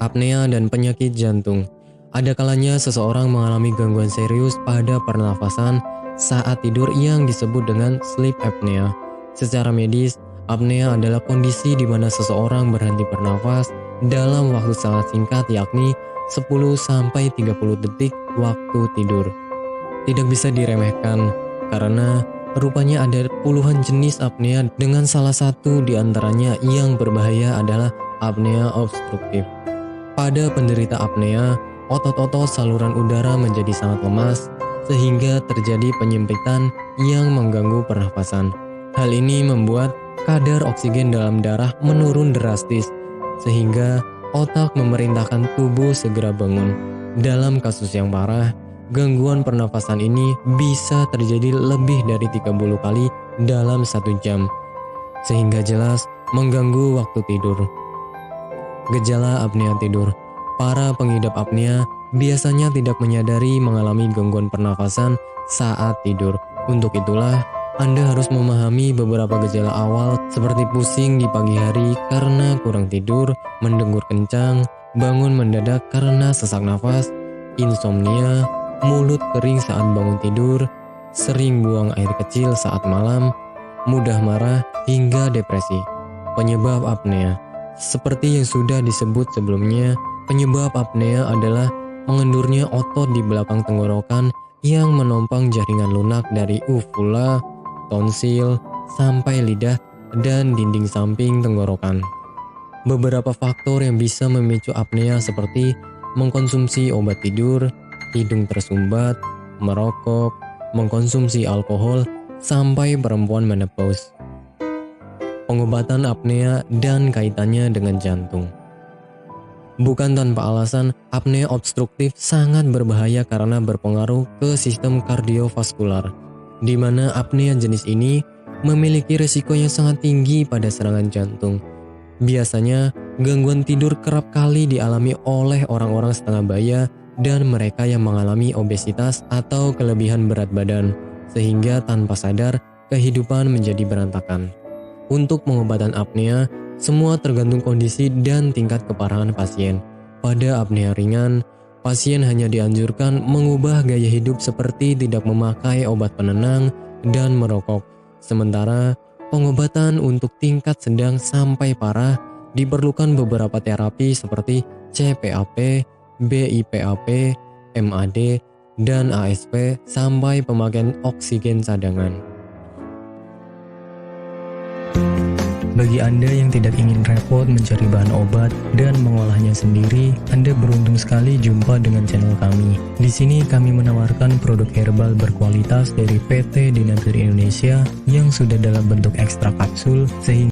apnea, dan penyakit jantung. Ada kalanya seseorang mengalami gangguan serius pada pernafasan saat tidur yang disebut dengan sleep apnea. Secara medis, apnea adalah kondisi di mana seseorang berhenti bernafas dalam waktu sangat singkat, yakni 10-30 detik waktu tidur. Tidak bisa diremehkan karena rupanya ada puluhan jenis apnea, dengan salah satu di antaranya yang berbahaya adalah apnea obstruktif. Pada penderita apnea, otot-otot saluran udara menjadi sangat lemas sehingga terjadi penyempitan yang mengganggu pernafasan. Hal ini membuat kadar oksigen dalam darah menurun drastis sehingga otak memerintahkan tubuh segera bangun. Dalam kasus yang parah, gangguan pernafasan ini bisa terjadi lebih dari 30 kali dalam 1 jam, sehingga jelas mengganggu waktu tidur. Gejala apnea tidur. Para pengidap apnea biasanya tidak menyadari mengalami gangguan pernafasan saat tidur. Untuk itulah, Anda harus memahami beberapa gejala awal seperti pusing di pagi hari karena kurang tidur, mendengur kencang, bangun mendadak karena sesak nafas, insomnia, mulut kering saat bangun tidur, sering buang air kecil saat malam, mudah marah, hingga depresi. Penyebab apnea. Seperti yang sudah disebut sebelumnya, penyebab apnea adalah mengendurnya otot di belakang tenggorokan yang menopang jaringan lunak dari uvula, tonsil, sampai lidah dan dinding samping tenggorokan. Beberapa faktor yang bisa memicu apnea seperti mengkonsumsi obat tidur, hidung tersumbat, merokok, mengkonsumsi alkohol, sampai perempuan menopause. Pengobatan apnea dan kaitannya dengan jantung. Bukan tanpa alasan, apnea obstruktif sangat berbahaya karena berpengaruh ke sistem kardiovaskular, di mana apnea jenis ini memiliki risiko yang sangat tinggi pada serangan jantung. Biasanya, gangguan tidur kerap kali dialami oleh orang-orang setengah baya dan mereka yang mengalami obesitas atau kelebihan berat badan, sehingga tanpa sadar kehidupan menjadi berantakan. Untuk pengobatan apnea, semua tergantung kondisi dan tingkat keparahan pasien. Pada apnea ringan, pasien hanya dianjurkan mengubah gaya hidup seperti tidak memakai obat penenang dan merokok. Sementara, pengobatan untuk tingkat sedang sampai parah diperlukan beberapa terapi seperti CPAP, BIPAP, MAD, dan ASP sampai pemakaian oksigen cadangan. Bagi Anda yang tidak ingin repot mencari bahan obat dan mengolahnya sendiri, Anda beruntung sekali jumpa dengan channel kami. Di sini kami menawarkan produk herbal berkualitas dari PT Dinagri Indonesia yang sudah dalam bentuk ekstra kapsul sehingga